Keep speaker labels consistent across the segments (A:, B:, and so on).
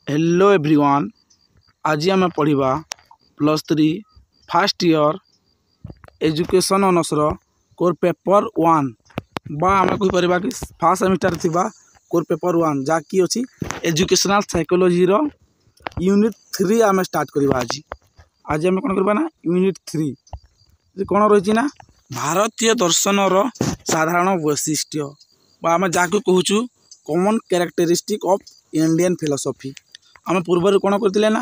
A: Hello everyone. आज आम पढ़ा +3 फर्स्ट ईयर एजुकेशन ऑनर्सर कोर पेपर 1 बा आम कहीपर कि फर्स्ट सेमिस्टर थी कोर पेपर 1 जहाँकि अच्छी एजुकेशनल साइकोलॉजी यूनिट 3 आम स्टार्ट करवा। आज आम कौन करवा ना यूनिट 3 कौन रही ना भारतीय दर्शन साधारण वैशिष्ट्य आम जहाँ कहूँ common characteristic of Indian philosophy. आम पूर्व कौन करते ना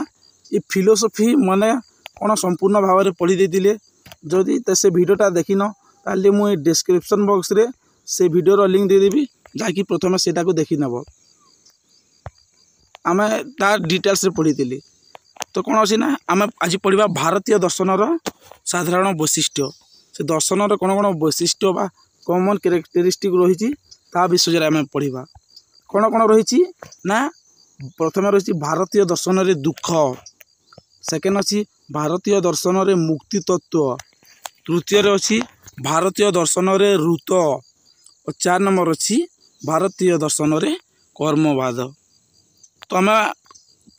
A: ये फिलोसफी माने कौन संपूर्ण भाव में पढ़ी देते। जदि से भिडियोटा देखिन ताले मुझे डिस्क्रिप्शन बॉक्स रे से भिडियोर लिंक देदेवी जहाँकि प्रथम से देखी नब। आम तार डिटेल्स पढ़ी तो कौन अच्छी ना आम आज पढ़ा भारतीय दर्शन साधारण वैशिष्ट्य। से दर्शन कौन कौन वैशिष्ट्य बा कॉमन कैरेक्टरिस्टिक रही विषय आम पढ़ा। कौन कौन रही ना प्रथम रही भारतीय दर्शन रे दुख, सेकेंड अच्छी भारतीय दर्शन रे मुक्ति तत्व, तृतीय अच्छी भारतीय दर्शन रे ऋत और 4 नंबर अच्छी भारतीय दर्शन रे कर्मवाद। तो आम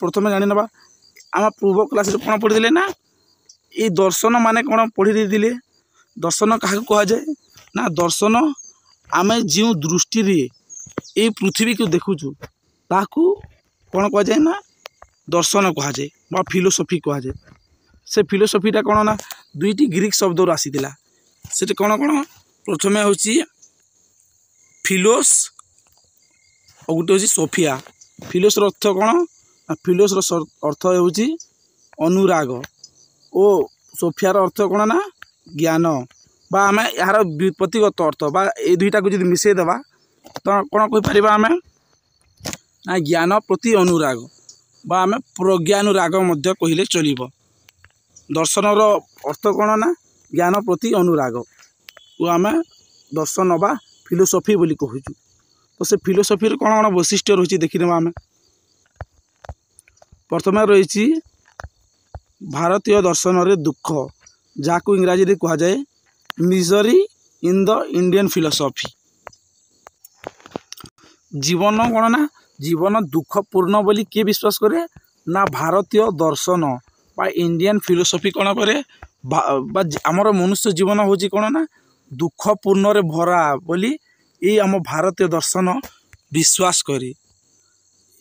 A: प्रथम जानी ना आम पूर्व क्लास कौन पढ़ी ना ये दर्शन माने कौन पढ़ी दे। दर्शन क्या कहुए ना दर्शन आम जो दृष्टि ये पृथ्वी को देखुचु ताकू कौन कहुए ना दर्शन कहुए बा फिलोसफी कहुए। से फिलोसफीटा कौन ना दुईटी ग्रीक शब्द आसीला से कौन कौन प्रथमे हूँ फिलोस और गोटे हूँ सोफिया। फिलोस अर्थ कौन फिलोस अर्थ हूँ अनुराग और सोफियार अर्थ कौन ना ज्ञान बा आम यार व्युत्पत्तिगत अर्थ बा ये दुईटा को जो मिसेदेवा तो कौन कहीपर आम ना ज्ञान प्रति अनुराग बा आम प्रज्ञानुराग कहले चलो। दर्शन अर्थ कौन ना ज्ञान प्रति अनुराग को आम दर्शन बा फिलोसफी बोली कहूँ। तो से फिलोसफी कौन कौन वैशिष्ट्य रही देखने आम प्रथम रही भारतीय दर्शन रे दुख जहाँ को इंग्राजी रे कह जाए misery in the Indian philosophy. जीवन कौन ना जीवन दुखपूर्ण बोली किए विश्वास करे ना भारतीय दर्शन बा इंडियन फिलोसफी कौन करे आमर मनुष्य जीवन हूँ कौन ना दुखपूर्ण रे भरा बोली ये आम भारतीय दर्शन विश्वास करे।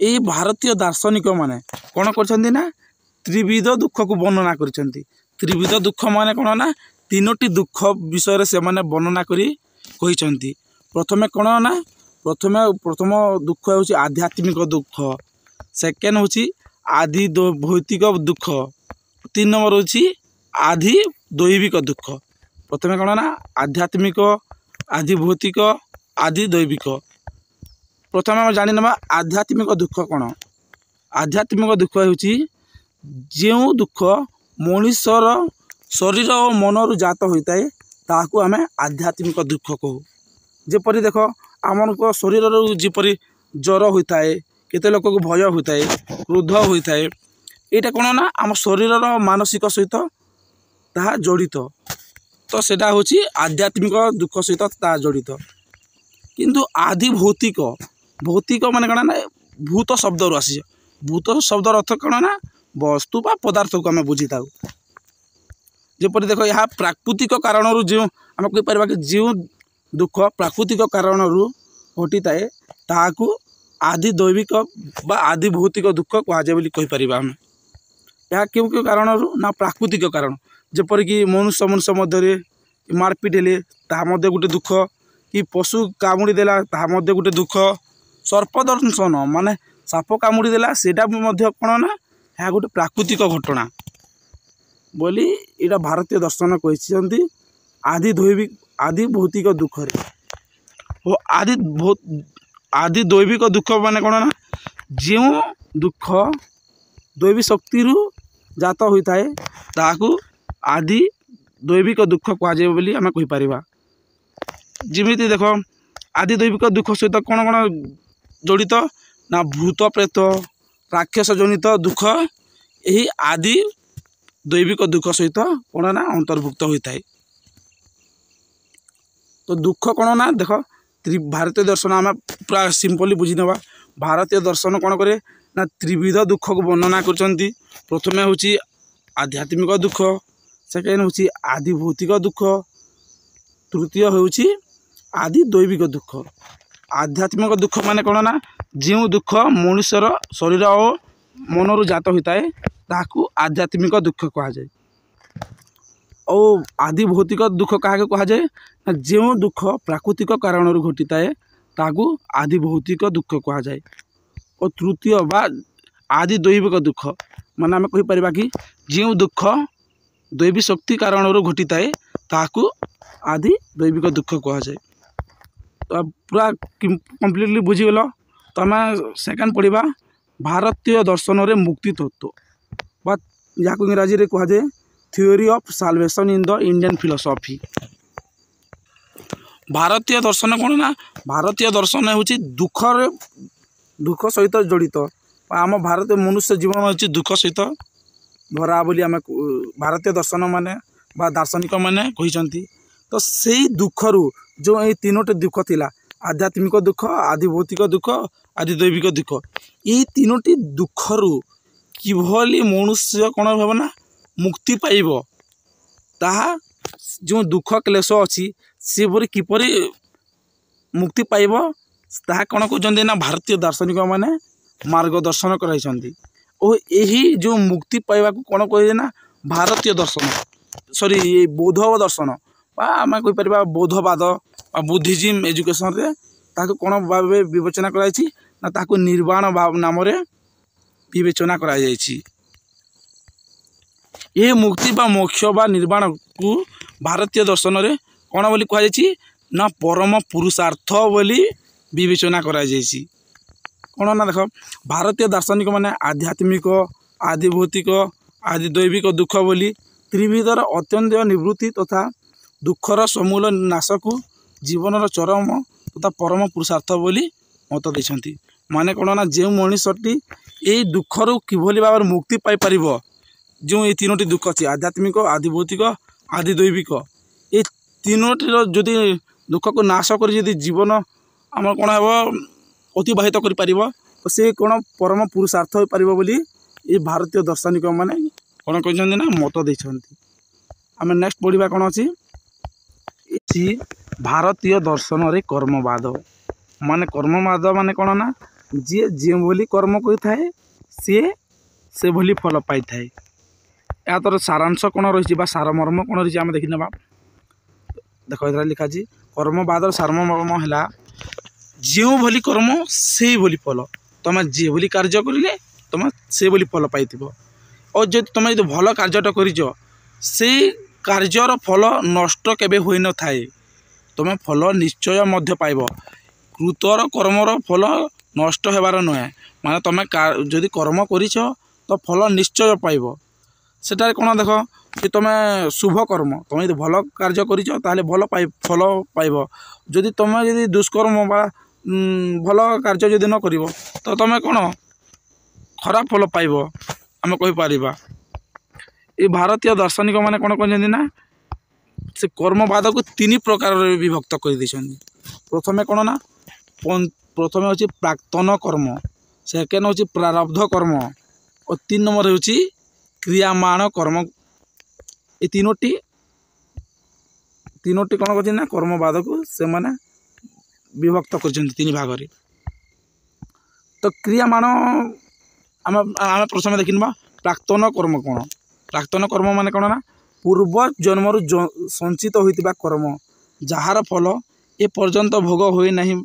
A: ये भारतीय दार्शनिक माने कौन करछंती ना त्रिविध दुख को वर्णना करछंती। त्रिविध दुख माने कौन ना 3टी दुख विषय से माने वर्णना करी कहिसंती। प्रथमे कौन ना प्रथम दुख हूँ आध्यात्मिक दुख, सेकेंड हूँ आदि भौतिक दुख, 3 नंबर हूँ आदि दैविक दुख। प्रथमे कौन ना आध्यात्मिक, आदि भौतिक, आदि दैविक। प्रथम आम जानी ना आध्यात्मिक दुख कौन। आध्यात्मिक दुख हूँ जो दुख मनुष्यर शरीर और मनरु जात होता है ताकू आम आध्यात्मिक दुख कहू। जेपरी देख आम शरीर जपरी ज्वर होता है, केते लोक को भय होता है, क्रोध होता है, यहाँ कौन ना आम शरीर मानसिक सहित ता जड़ित। तो सेटा हूँ आध्यात्मिक दुख सहित ता जड़ित। किंतु आदि भौतिक, भौतिक माने कौन ना भूत शब्द रू आसी। भूत शब्द अर्थ कौन ना वस्तु बा पदार्थ को आम बुझी था। जेपरी देख यहाँ प्राकृतिक कारण जो आम कहीपर कि जो दुख प्राकृतिक कारण घटी थाए ताकू आदि दैविक बा आदि भौतिक दुख कहुए बोली कहीपर। आम यह क्यों क्यों कारण ना प्राकृतिक कारण जेपरिक मनुष्य मनुष्य मध्य मारपिट हेले ताहा गोटे दुख, कि पशु कामुड़ी देला ताहा गोटे दुख, सर्पदंशन माने साप कामुड़ी देला सेटा कौन ना यह गोटे प्राकृतिक घटना बोली यहाँ भारतीय दर्शन कहते आदि दैविक आदि भौतिक दुख रे आदि दैविक दुख माने कौन ना जो दुख दैवी शक्ति रु जात होता है ताकू आदि दैविक दुख कहुए बोली आम कहीपर। जमी देख आदि दैविक दुख सहित कौन कौन जड़ित ना भूत प्रेत राक्षस जनित दुख यही आदि दैविक दुख सहित कौन ना अंतर्भुक्त होता है। तो दुख कौन ना देख भारतीय दर्शन आम पूरा सिंपली बुझी नवा। भारतीय दर्शन कौन करे ना त्रिविध दुख को वर्णना करछंती। प्रथमे होची आध्यात्मिक दुख, सेकेंड होची आदि भौतिक दुख, तृतीय होची आदि दैविक दुख। आध्यात्मिक दुख माने कोन ना जो दुख मनुष्यर शरीर और मनरु जात होता है ताकू आध्यात्मिक दुख कहा जाए। और आदि भौतिक दुख क्या कहा जाए ना जो दुख प्राकृतिक कारण घटी थाए ताकू आदि भौतिक दुख कहा जाए। और तृतीय बा आदि दैविक दुख माने आम कहीपर कि जो दुख दैवी शक्ति कारण घटी थाए ताकू आदि दैविक दुख कहा जाए। तो पूरा कम्प्लीटली बुझीगल। तो आम सेकेंड पढ़ा भारतीय दर्शन रे मुक्ति तत्व बा या इंग्राजी रे कहा जाए theory of solvation in the Indian philosophy. भारतीय दर्शन कौन ना भारतीय दर्शन होची दुख सहित जड़ित। आम भारतीय मनुष्य जीवन होची दुख सहित भरा बोली आम भारतीय दर्शन माने बा दार्शनिक माने कहिसंती। तो सेई दुखरु जो ये तीनोटी दुख थिला आध्यात्मिक दुख, आदि भौतिक दुख, आदि दैविक दुख, ये तीनोटी दुखरु किभली मनुष्य कौन भावना मुक्ति पाइब ताहा जो दुख क्लेश अच्छी सी किपरि मुक्ति पाइब ताहा कौन कहते ना भारतीय दार्शनिक माने मार्गदर्शन कराइछंती। और यही जो मुक्ति पाइबा को कौन कहे ना भारतीय दर्शन सॉरी ये बौद्ध दर्शन आम कहीपर बौद्धवाद बुद्धिज्म एजुकेशन रे ताको कौन भाव विवेचना कराई ना ताको निर्वाण भाव नाम रे विवेचना करा जायछि। ये मुक्ति बा मोक्ष बा निर्वाण को भारतीय दर्शन रे कौन बोली कहा जायछि ना परम पुरुषार्थ बोली विवेचना करा जायछि। कौन ना देख भारतीय दार्शनिक माने आध्यात्मिक, आदि भौतिक, आदि दैविक दुख बोली त्रिविधर अत्यंत निवृत्ति तथा दुखर समूल नाश को जीवन चरम तथा परम पुरुषार्थ बोली मत देछंती। माने कौन ना जो मनुष्यटी यही दुखर किभली भाव मुक्ति पाई परिबो जो ये तीनोटी दुख अच्छी आध्यात्मिक, आदि भौतिक, आदि दैविक, ये तीनोटी जदि दुख को नाश कर जीवन आम कौन हम अतिबाहित कर पारिबो तो से कौन परम पुरुषार्थ हो पारिबो बोली ये भारतीय दार्शनिक माने कौन कहते ना मत देछंती। आम नेक्स्ट पढ़ा कौन अच्छी भारतीय दर्शन रे कर्मवाद माने कर्मवाद माने कौन ना जी जो भली कर्म करें से भली फल पाई थाए। या तर सारांश कौन रही सारमर्म कौन रही आम देखी ना देख लिखा कर्मवाद सारमर्म है जो भली कर्म से भली फल तुम जे भली कार्य करें तुम से भली फल पाई। और जो तुम जो भल कार्यटा कर कार्यर फल नष्ट केबे होई न थाए तुम फल निश्चय मध्य पाइब। कृतर कर्मर फल नष्ट होबार नुहे माने तुम जदि कर्म करिछ तो फल निश्चय पाइब। सेटारे कौन देख कि तुम शुभ कर्म तुम यदि भल कार्य करिछ ताले भल फल पाइब। जदि तुम यदि दुष्कर्म बा भल कार्य जदि न करिवो तो तुम कौन खराब फल पाइब आम कहि पारिबा। ये भारतीय दार्शनिक माने कौन कहते ना से कर्मवाद को तीन प्रकार विभक्त कर देछंती। प्रथमे कौन ना प्रथमे होची प्राक्तन कर्म, सेकेंड होची प्रारब्ध कर्म और 3 नंबर होची क्रियामाण कर्म। ये तीनोटी कौन कहते ना कर्मवाद को से माने विभक्त कर 3 भाग रे। तो क्रियामाण आम प्रथमे देखिबा प्राक्तन कर्म कौन। प्राक्तन कर्म माने कौन ना पूर्व जन्मरु संचित होइतिबा कर्म जार फल ए पर्यंत भोग होई नहीं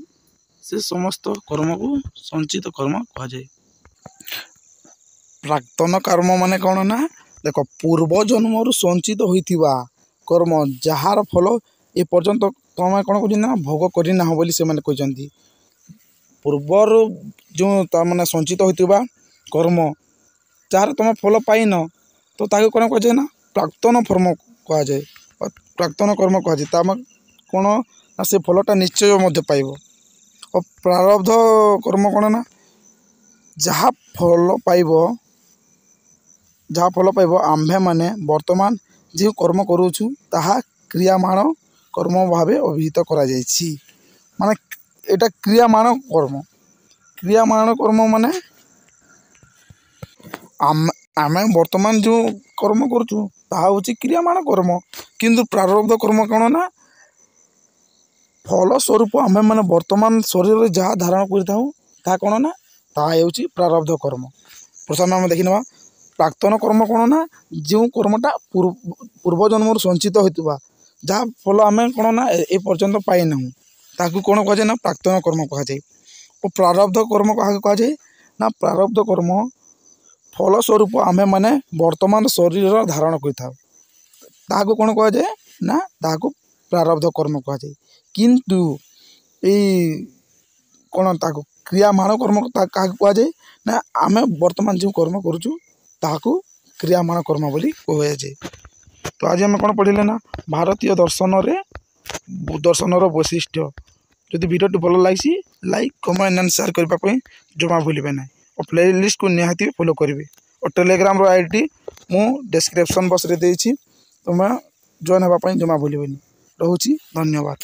A: से समस्त कर्म को संचित कर्म कहा जाए। प्राक्तन कर्म माने कौन ना देख पूर्व जन्मरु संचित होइतिबा कर्म जार फल ए पर्यंत तुम कौन कहते ना भोग करना बोली से माने कहते। पूर्वर जो तार संचित होइतिबा कर्म जार तुम फल पाइन तो ताके कौन कह ना प्राक्तन कर्म कह जाए। प्राक्तन कर्म कह जाए कौन ना से फलटा निश्चय मध्य पाइब। और प्रारब्ध कर्म कौन ना जहाँ फल पाइब आम्भे माने वर्तमान जो कर्म करूछु ताहा क्रियामाण कर्म भावे अभिहित करा जायछि। माने एटा क्रियामाण कर्म माने ଆମେ ବର୍ତ୍ତମାନ ଯେଉଁ କର୍ମ କରୁଛୁ ତାହା ହେଉଛି କ୍ରିୟାମାଣ କର୍ମ। କିନ୍ତୁ ପ୍ରାରବ୍ଧ କର୍ମ କ'ଣ ନା ଫଳ ସ୍ୱରୂପ ଆମେମାନେ ବର୍ତ୍ତମାନ ଶରୀରରେ ଯାହା ଧାରଣ କରିଥାଉ ତାହା କ'ଣ ନା ତାହା ହେଉଛି ପ୍ରାରବ୍ଧ କର୍ମ। ପ୍ରଥମେ ଆମେ ଦେଖିନେବା ପ୍ରାକ୍ତନ କର୍ମ କ'ଣ ନା ଯେଉଁ କର୍ମଟା ପୂର୍ବ ଜନ୍ମରୁ ସଞ୍ଚିତ ହୋଇଥିବା ଯାହା ଫଳ ଆମେ କ'ଣ ନା ଏ ପର୍ଯ୍ୟନ୍ତ ପାଇନାହୁଁ ତାକୁ କ'ଣ କୁହାଯାଏ ନା ପ୍ରାକ୍ତନ କର୍ମ କୁହାଯାଏ। ଓ ପ୍ରାରବ୍ଧ କର୍ମ କାହାକୁ କୁହାଯାଏ ନା ପ୍ରାରବ୍ଧ କର୍ମ ଫଳସ୍ୱରୂପ ଆମେମାନେ ବର୍ତ୍ତମାନ ଶରୀର ଧାରଣ କରିଥାଉ ତାହାକୁ କ'ଣ କୁହାଯାଏ ନା ତାହାକୁ ପ୍ରାରବ୍ଧ କର୍ମ କୁହାଯାଏ। କିନ୍ତୁ ଏଇ କ'ଣ ତାହାକୁ କ୍ରିୟାମାଣ କର୍ମ କାହାକୁ କୁହାଯାଏ ନା ଆମେ ବର୍ତ୍ତମାନ ଯେଉଁ କର୍ମ କରୁଛୁ ତାହାକୁ କ୍ରିୟାମାଣ କର୍ମ ବୋଲି କୁହାଯାଏ। ତ ଆଜି ଆମେ କ'ଣ ପଢ଼ିଲେ ନା ଭାରତୀୟ ଦର୍ଶନର ବୈଶିଷ୍ଟ୍ୟ। ଯଦି ଭିଡ଼ିଓଟି ଭଲ ଲାଗିଛି ଲାଇକ୍ କମେଣ୍ଟ ଆଣ୍ଡ ସେୟାର କରିବା ପାଇଁ ଜମା ଭୁଲିବେ ନାହିଁ। ଓ ପ୍ଲେଲିଷ୍ଟକୁ ନିହାତି ଫଲୋ କରିବେ। ଓ ଟେଲିଗ୍ରାମର ଆଇଡି ମୁଁ ଡେସ୍କ୍ରିପସନ୍ ବକ୍ସରେ ଦେଇଛି, ତୁମେ ଜଏନ୍ ହେବା ପାଇଁ ଜମା ଭୁଲିବେନି। ରହୁଛି, ଧନ୍ୟବାଦ।